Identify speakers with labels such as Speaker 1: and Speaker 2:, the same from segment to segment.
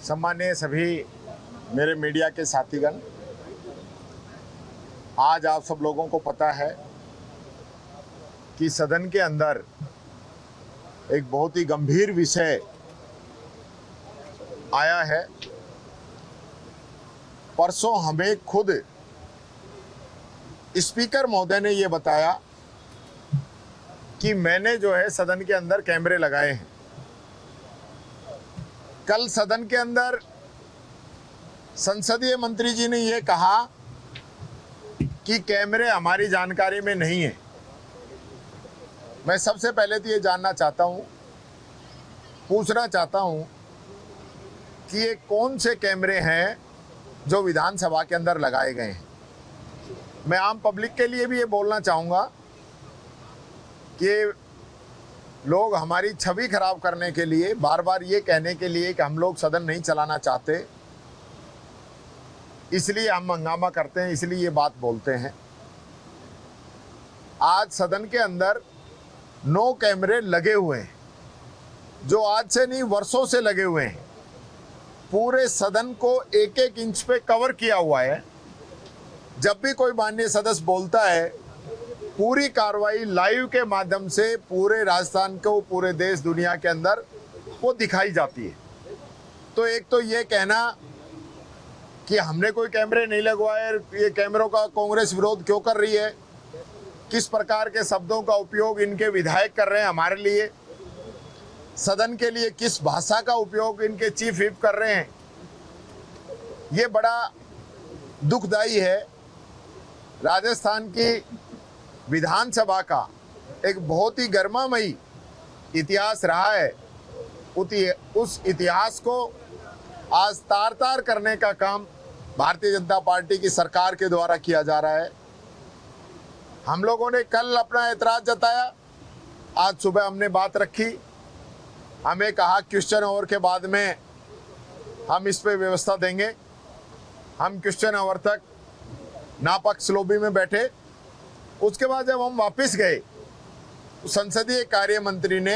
Speaker 1: सम्मानीय सभी मेरे मीडिया के साथीगण, आज आप सब लोगों को पता है कि सदन के अंदर एक बहुत ही गंभीर विषय आया है। परसों हमें खुद स्पीकर महोदय ने ये बताया कि मैंने जो है सदन के अंदर कैमरे लगाए हैं। कल सदन के अंदर संसदीय मंत्री जी ने ये कहा कि कैमरे हमारी जानकारी में नहीं है। मैं सबसे पहले तो ये जानना चाहता हूँ, पूछना चाहता हूँ कि ये कौन से कैमरे हैं जो विधानसभा के अंदर लगाए गए हैं। मैं आम पब्लिक के लिए भी ये बोलना चाहूँगा कि लोग हमारी छवि खराब करने के लिए, बार बार ये कहने के लिए कि हम लोग सदन नहीं चलाना चाहते, इसलिए हम हंगामा करते हैं, इसलिए ये बात बोलते हैं। आज सदन के अंदर 9 कैमरे लगे हुए हैं, जो आज से नहीं वर्षों से लगे हुए हैं। पूरे सदन को एक एक इंच पे कवर किया हुआ है। जब भी कोई माननीय सदस्य बोलता है, पूरी कार्रवाई लाइव के माध्यम से पूरे राजस्थान को, पूरे देश दुनिया के अंदर वो दिखाई जाती है। तो एक तो ये कहना कि हमने कोई कैमरे नहीं लगवाए, ये कैमरों का कांग्रेस विरोध क्यों कर रही है, किस प्रकार के शब्दों का उपयोग इनके विधायक कर रहे हैं हमारे लिए, सदन के लिए किस भाषा का उपयोग इनके चीफ व्हिप कर रहे हैं, ये बड़ा दुखदाई है। राजस्थान की विधानसभा का एक बहुत ही गर्मामयी इतिहास रहा है। उस इतिहास को आज तार तार करने का काम भारतीय जनता पार्टी की सरकार के द्वारा किया जा रहा है। हम लोगों ने कल अपना ऐतराज जताया, आज सुबह हमने बात रखी। हमें कहा क्वेश्चन आवर के बाद में हम इस पे व्यवस्था देंगे। हम क्वेश्चन आवर तक नापक्ष लॉबी में बैठे। उसके बाद जब हम वापस गए, संसदीय कार्य मंत्री ने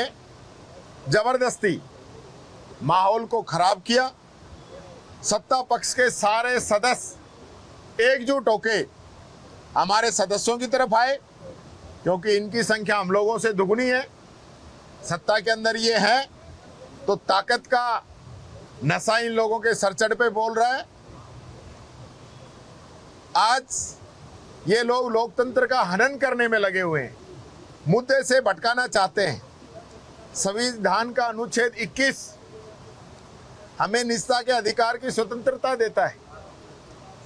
Speaker 1: जबरदस्ती माहौल को खराब किया। सत्ता पक्ष के सारे सदस्य एकजुट होके हमारे सदस्यों की तरफ आए, क्योंकि इनकी संख्या हम लोगों से दुगनी है। सत्ता के अंदर ये है तो ताकत का नशा इन लोगों के सरचढ़ पे बोल रहा है। आज ये लोग लोकतंत्र का हनन करने में लगे हुए हैं, मुद्दे से भटकाना चाहते हैं। संविधान का अनुच्छेद 21 हमें निष्ठा के अधिकार की स्वतंत्रता देता है।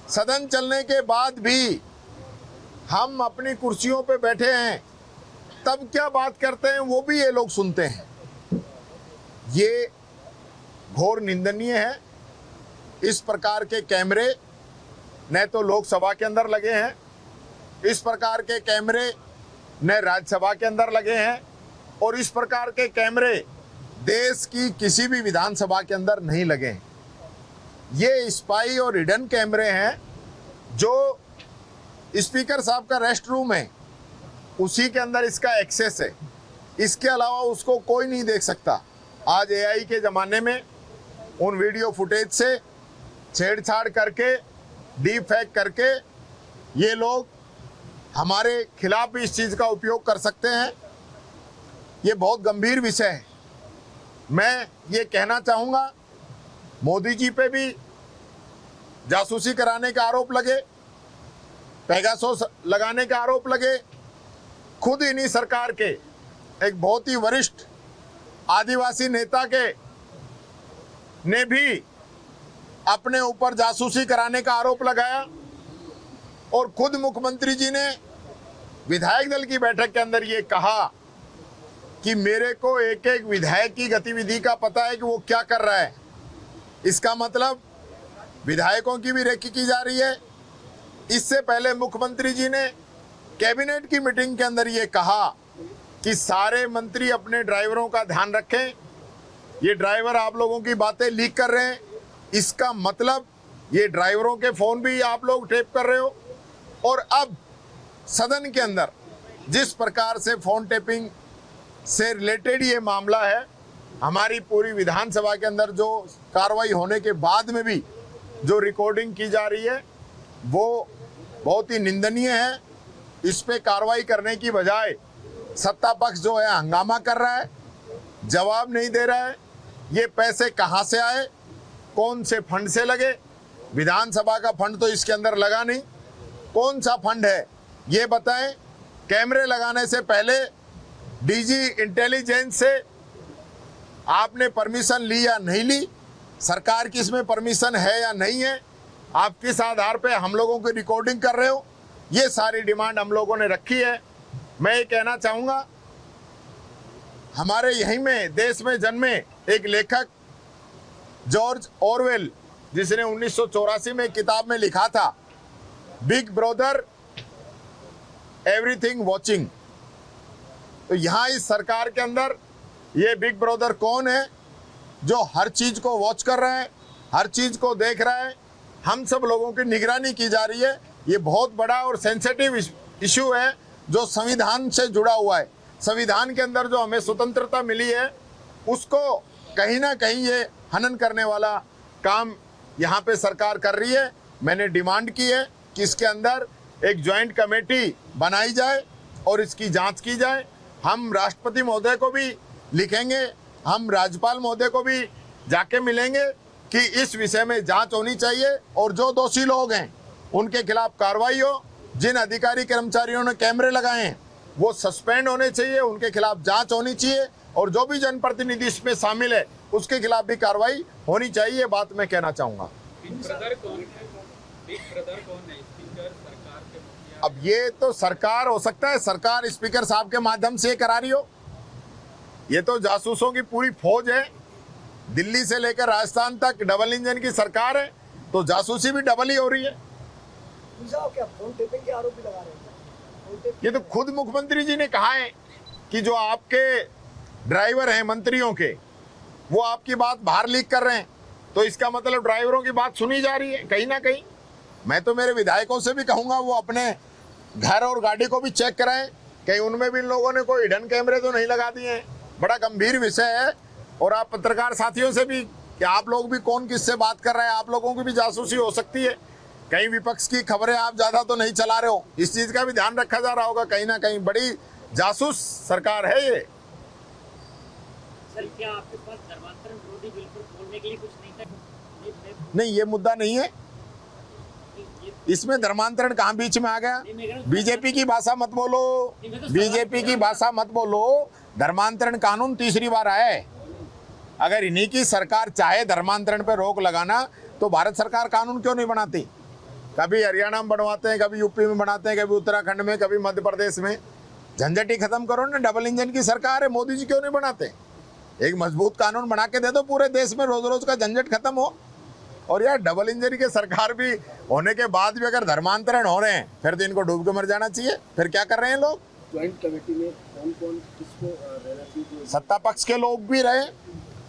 Speaker 1: सदन चलने के बाद भी हम अपनी कुर्सियों पे बैठे हैं, तब क्या बात करते हैं वो भी ये लोग सुनते हैं। ये घोर निंदनीय है। इस प्रकार के कैमरे न तो लोकसभा के अंदर लगे हैं, इस प्रकार के कैमरे न राज्यसभा के अंदर लगे हैं, और इस प्रकार के कैमरे देश की किसी भी विधानसभा के अंदर नहीं लगे हैं। ये स्पाई और हिडन कैमरे हैं जो स्पीकर साहब का रेस्ट रूम है, उसी के अंदर इसका एक्सेस है। इसके अलावा उसको कोई नहीं देख सकता। आज एआई के ज़माने में उन वीडियो फुटेज से छेड़छाड़ करके, डीप फेक करके ये लोग हमारे खिलाफ भी इस चीज़ का उपयोग कर सकते हैं। ये बहुत गंभीर विषय है। मैं ये कहना चाहूँगा, मोदी जी पे भी जासूसी कराने का आरोप लगे, पेगासस लगाने का आरोप लगे। खुद इन्हीं सरकार के एक बहुत ही वरिष्ठ आदिवासी नेता के ने भी अपने ऊपर जासूसी कराने का आरोप लगाया, और खुद मुख्यमंत्री जी ने विधायक दल की बैठक के अंदर ये कहा कि मेरे को एक एक विधायक की गतिविधि का पता है कि वो क्या कर रहा है। इसका मतलब विधायकों की भी रेकी की जा रही है। इससे पहले मुख्यमंत्री जी ने कैबिनेट की मीटिंग के अंदर ये कहा कि सारे मंत्री अपने ड्राइवरों का ध्यान रखें, ये ड्राइवर आप लोगों की बातें लीक कर रहे हैं। इसका मतलब ये ड्राइवरों के फ़ोन भी आप लोग टेप कर रहे हो। और अब सदन के अंदर जिस प्रकार से फ़ोन टेपिंग से रिलेटेड ये मामला है, हमारी पूरी विधानसभा के अंदर जो कार्रवाई होने के बाद में भी जो रिकॉर्डिंग की जा रही है वो बहुत ही निंदनीय है। इस पे कार्रवाई करने की बजाय सत्ता पक्ष जो है हंगामा कर रहा है, जवाब नहीं दे रहा है। ये पैसे कहाँ से आए, कौन से फंड से लगे? विधानसभा का फंड तो इसके अंदर लगा नहीं। कौन सा फंड है ये बताएं। कैमरे लगाने से पहले डीजी इंटेलिजेंस से आपने परमिशन ली या नहीं ली? सरकार की इसमें परमिशन है या नहीं है? आप किस आधार पे हम लोगों की रिकॉर्डिंग कर रहे हो? ये सारी डिमांड हम लोगों ने रखी है। मैं ये कहना चाहूँगा, हमारे यहीं में देश में जन्मे एक लेखक जॉर्ज ऑरवेल, जिसने 1984 में किताब में लिखा था बिग ब्रदर एवरीथिंग वॉचिंग। तो यहाँ इस सरकार के अंदर ये बिग ब्रदर कौन है जो हर चीज को वॉच कर रहा है, हर चीज को देख रहा है? हम सब लोगों की निगरानी की जा रही है। ये बहुत बड़ा और सेंसिटिव इशू है जो संविधान से जुड़ा हुआ है। संविधान के अंदर जो हमें स्वतंत्रता मिली है उसको कहीं ना कहीं ये हनन करने वाला काम यहाँ पे सरकार कर रही है। मैंने डिमांड की है कि इसके अंदर एक ज्वाइंट कमेटी बनाई जाए और इसकी जांच की जाए। हम राष्ट्रपति महोदय को भी लिखेंगे, हम राज्यपाल महोदय को भी जाके मिलेंगे कि इस विषय में जांच होनी चाहिए और जो दोषी लोग हैं उनके खिलाफ कार्रवाई हो। जिन अधिकारी कर्मचारियों ने कैमरे लगाए हैं वो सस्पेंड होने चाहिए, उनके खिलाफ जांच होनी चाहिए और जो भी जनप्रतिनिधि इसमें शामिल है उसके खिलाफ भी कार्रवाई होनी चाहिए। ये बात मैं कहना चाहूँगा। अब ये तो सरकार हो सकता है, सरकार स्पीकर साहब के माध्यम से करा रही हो। ये तो जासूसों की पूरी फौज है, दिल्ली से लेकर राजस्थान तक डबल इंजन की सरकार है, तो जासूसी भी डबल ही हो रही है।
Speaker 2: क्या फोन टेपिंग के आरोप भी लगा रहे हैं?
Speaker 1: ये तो खुद मुख्यमंत्री जी ने कहा है कि जो आपके ड्राइवर हैं मंत्रियों के, वो आपकी बात बाहर लीक कर रहे हैं, तो इसका मतलब ड्राइवरों की बात सुनी जा रही है कहीं ना कहीं। मैं तो मेरे विधायकों से भी कहूंगा वो अपने घर और गाड़ी को भी चेक कराएं, कहीं उनमें भी इन लोगों ने कोई हिडन कैमरे तो नहीं लगा दिए हैं। बड़ा गंभीर विषय है। और आप पत्रकार साथियों से भी कि आप लोग भी कौन किससे बात कर रहे हैं, आप लोगों की भी जासूसी हो सकती है। कहीं विपक्ष की खबरें आप ज़्यादा तो नहीं चला रहे हो, इस चीज़ का भी ध्यान रखा जा रहा होगा। कहीं ना कहीं बड़ी जासूस सरकार है ये।
Speaker 3: सर, क्या आपके पास धर्मांतरण विरोधी बिल पर बोलने के लिए कुछ नहीं था?
Speaker 1: नहीं, ये मुद्दा नहीं है। इसमें धर्मांतरण कहाँ बीच में आ गया? बीजेपी की भाषा मत बोलो, बीजेपी की भाषा मत बोलो। धर्मांतरण कानून तीसरी बार आया है। अगर इन्हीं की सरकार चाहे धर्मांतरण पे रोक लगाना तो भारत सरकार कानून क्यों नहीं बनाती? कभी हरियाणा में बनवाते हैं, कभी यूपी में बनाते हैं, कभी उत्तराखंड में, कभी मध्य प्रदेश में। झंझट ही खत्म करो ना। डबल इंजन की सरकार है, मोदी जी क्यों नहीं बनाते? एक मजबूत कानून बना के दे दो, पूरे देश में रोज रोज का झंझट खत्म हो। और यार डबल इंजन की सरकार भी होने के बाद भी अगर धर्मांतरण हो रहे हैं फिर तो इनको डूब के मर जाना चाहिए। फिर क्या कर रहे हैं लोग?
Speaker 2: ज्वाइंट कमेटी में कौन कौन किसको रहना चाहिए?
Speaker 1: सत्ता पक्ष के लोग भी रहे,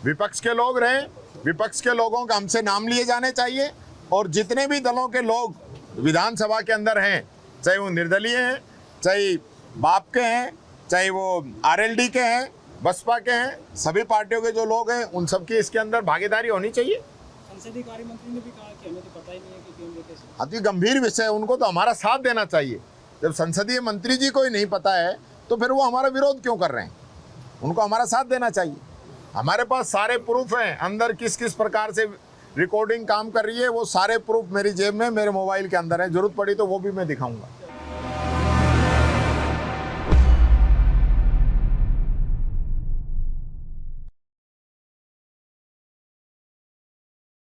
Speaker 1: विपक्ष के लोग रहे। विपक्ष के लोगों का हमसे नाम लिए जाने चाहिए और जितने भी दलों के लोग विधानसभा के अंदर हैं, चाहे वो निर्दलीय हैं, चाहे बाप के हैं, चाहे वो आरएलडी के हैं, बसपा के हैं, सभी पार्टियों के जो लोग हैं उन सबकी इसके अंदर भागीदारी होनी चाहिए।
Speaker 3: संसदीय कार्य मंत्री ने भी कहा कि हमें तो पता ही नहीं है कि केंद्र कैसे।
Speaker 1: अति गंभीर विषय है, उनको तो हमारा साथ देना चाहिए। जब संसदीय मंत्री जी को ही नहीं पता है तो फिर वो हमारा विरोध क्यों कर रहे हैं? उनको हमारा साथ देना चाहिए। हमारे पास सारे प्रूफ हैं, अंदर किस किस प्रकार से रिकॉर्डिंग काम कर रही है, वो सारे प्रूफ मेरी जेब में, मेरे मोबाइल के अंदर है। जरूरत पड़ी तो वो भी मैं दिखाऊंगा।